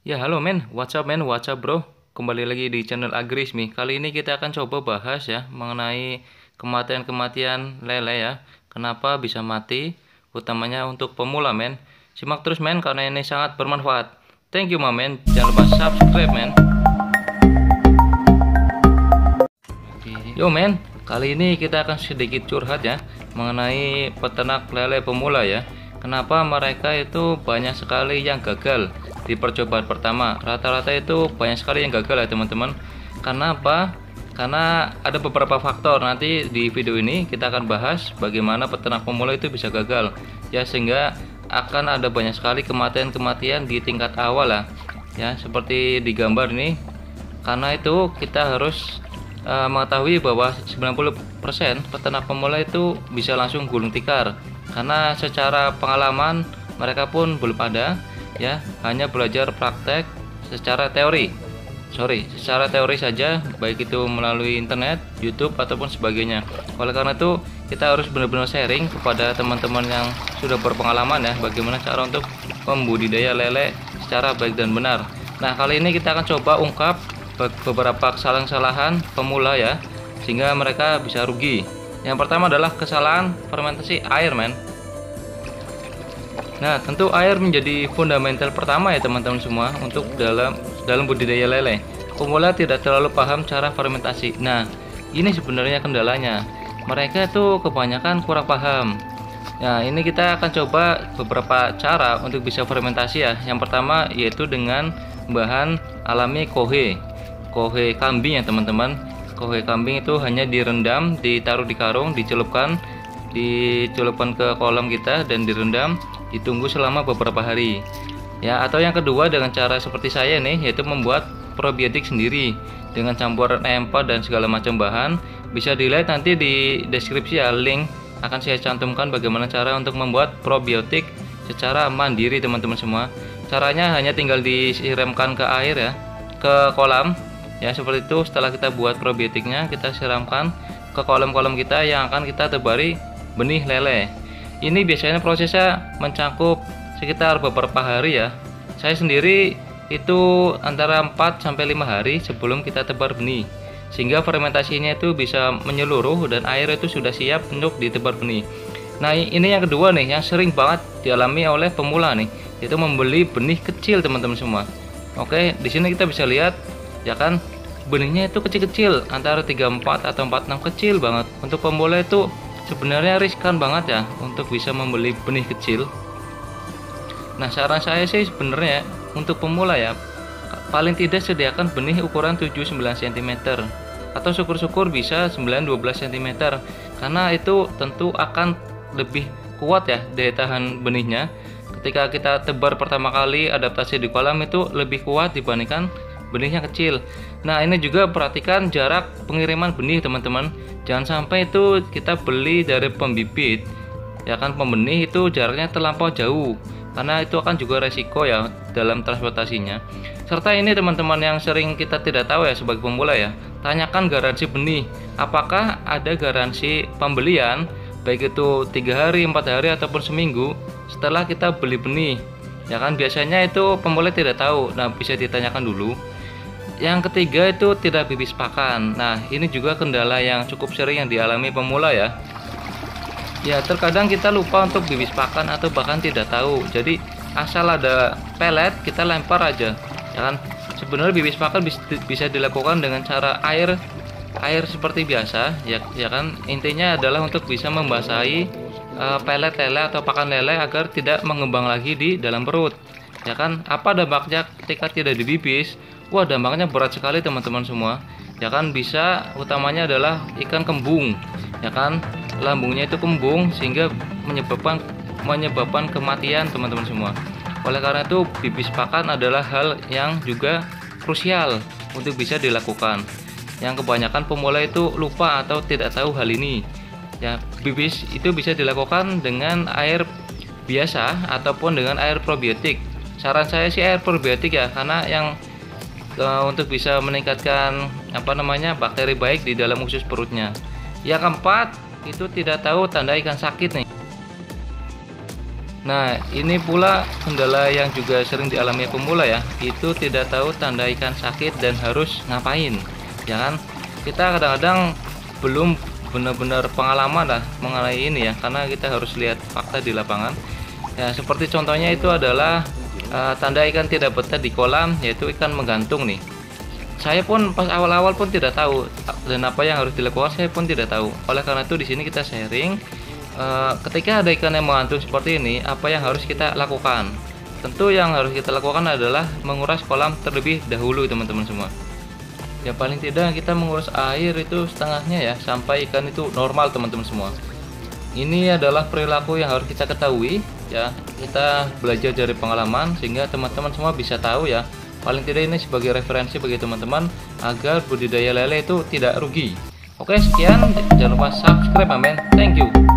Ya, halo men, what's up bro? Kembali lagi di channel Agrismi. Kali ini kita akan coba bahas ya mengenai kematian-kematian lele ya. Kenapa bisa mati? Utamanya untuk pemula men. Simak terus men karena ini sangat bermanfaat. Thank you men. Jangan lupa subscribe men. Yo men, kali ini kita akan sedikit curhat ya mengenai peternak lele pemula ya. Kenapa mereka itu banyak sekali yang gagal di percobaan pertama? Rata-rata itu banyak sekali yang gagal ya teman-teman. Karena apa? Karena ada beberapa faktor. Nanti di video ini kita akan bahas bagaimana peternak pemula itu bisa gagal ya, sehingga akan ada banyak sekali kematian-kematian di tingkat awal lah ya, seperti di gambar ini. Karena itu kita harus mengetahui bahwa 90% peternak pemula itu bisa langsung gulung tikar, karena secara pengalaman mereka pun belum ada ya, hanya belajar praktek secara teori saja, baik itu melalui internet, YouTube ataupun sebagainya. Oleh karena itu kita harus benar-benar sharing kepada teman-teman yang sudah berpengalaman ya, bagaimana cara untuk membudidaya lele secara baik dan benar. Nah, kali ini kita akan coba ungkap beberapa kesalahan-kesalahan pemula ya, sehingga mereka bisa rugi. Yang pertama adalah kesalahan fermentasi air men. Nah, tentu air menjadi fundamental pertama ya teman-teman semua untuk dalam budidaya lele. Pemula tidak terlalu paham cara fermentasi. Nah, ini sebenarnya kendalanya. Mereka itu kebanyakan kurang paham. Nah, ini kita akan coba beberapa cara untuk bisa fermentasi ya. Yang pertama yaitu dengan bahan alami kohe kambing ya teman-teman. Kohe kambing itu hanya direndam, ditaruh di karung, dicelupkan ke kolam kita dan direndam, ditunggu selama beberapa hari ya. Atau yang kedua dengan cara seperti saya nih, yaitu membuat probiotik sendiri dengan campuran EMPA dan segala macam bahan. Bisa dilihat nanti di deskripsi ya, link akan saya cantumkan bagaimana cara untuk membuat probiotik secara mandiri teman-teman semua. Caranya hanya tinggal disiramkan ke air ya, ke kolam ya, seperti itu. Setelah kita buat probiotiknya, kita siramkan ke kolam-kolam kita yang akan kita tebari benih lele. Ini biasanya prosesnya mencakup sekitar beberapa hari ya. Saya sendiri itu antara 4 sampai 5 hari sebelum kita tebar benih, sehingga fermentasinya itu bisa menyeluruh dan air itu sudah siap untuk ditebar benih. Nah, ini yang kedua nih yang sering banget dialami oleh pemula nih, yaitu membeli benih kecil teman-teman semua. Oke, di sini kita bisa lihat ya kan, benihnya itu kecil-kecil, antara 34 atau 46, kecil banget. Untuk pemula itu sebenarnya riskan banget ya untuk bisa membeli benih kecil. Nah, saran saya sih sebenarnya untuk pemula ya, paling tidak sediakan benih ukuran 7-9 cm atau syukur-syukur bisa 9-12 cm, karena itu tentu akan lebih kuat ya daya tahan benihnya. Ketika kita tebar pertama kali adaptasi di kolam itu lebih kuat dibandingkan benihnya kecil. Nah, ini juga perhatikan jarak pengiriman benih teman-teman. Jangan sampai itu kita beli dari pembibit ya kan, pembenih itu jaraknya terlampau jauh, karena itu akan juga resiko ya dalam transportasinya. Serta ini teman-teman yang sering kita tidak tahu ya sebagai pemula ya, tanyakan garansi benih. Apakah ada garansi pembelian, baik itu 3 hari, 4 hari ataupun seminggu setelah kita beli benih ya kan. Biasanya itu pemula tidak tahu. Nah, bisa ditanyakan dulu. Yang ketiga itu tidak bibis pakan. Nah, ini juga kendala yang cukup sering yang dialami pemula ya. Ya, terkadang kita lupa untuk bibis pakan atau bahkan tidak tahu. Jadi asal ada pelet kita lempar aja ya kan. Sebenarnya bibis pakan bisa dilakukan dengan cara air seperti biasa ya kan. Intinya adalah untuk bisa membasahi pelet lele atau pakan lele agar tidak mengembang lagi di dalam perut ya kan. Apa dampaknya ketika tidak dibibis? Wah, dampaknya berat sekali teman-teman semua ya kan. Bisa utamanya adalah ikan kembung ya kan, lambungnya itu kembung sehingga menyebabkan kematian teman-teman semua. Oleh karena itu bibis pakan adalah hal yang juga krusial untuk bisa dilakukan, yang kebanyakan pemula itu lupa atau tidak tahu hal ini ya. Bibis itu bisa dilakukan dengan air biasa ataupun dengan air probiotik. Saran saya sih air probiotik ya, karena yang untuk bisa meningkatkan bakteri baik di dalam usus perutnya. Yang keempat itu tidak tahu tanda ikan sakit nih. Nah, ini pula kendala yang juga sering dialami pemula ya, itu tidak tahu tanda ikan sakit dan harus ngapain. Ya kan? Kita kadang-kadang belum benar-benar pengalaman lah mengenai ini ya, karena kita harus lihat fakta di lapangan. Ya, seperti contohnya itu adalah tanda ikan tidak betah di kolam, yaitu ikan menggantung nih. Saya pun pas awal-awal pun tidak tahu, dan apa yang harus dilakukan saya pun tidak tahu. Oleh karena itu di sini kita sharing, ketika ada ikan yang menggantung seperti ini, apa yang harus kita lakukan? Tentu yang harus kita lakukan adalah menguras kolam terlebih dahulu, teman-teman semua. Ya paling tidak kita menguras air itu setengahnya ya, sampai ikan itu normal, teman-teman semua. Ini adalah perilaku yang harus kita ketahui ya. Kita belajar dari pengalaman sehingga teman-teman semua bisa tahu ya. Paling tidak ini sebagai referensi bagi teman-teman agar budidaya lele itu tidak rugi. Oke, sekian, jangan lupa subscribe, amen. Thank you.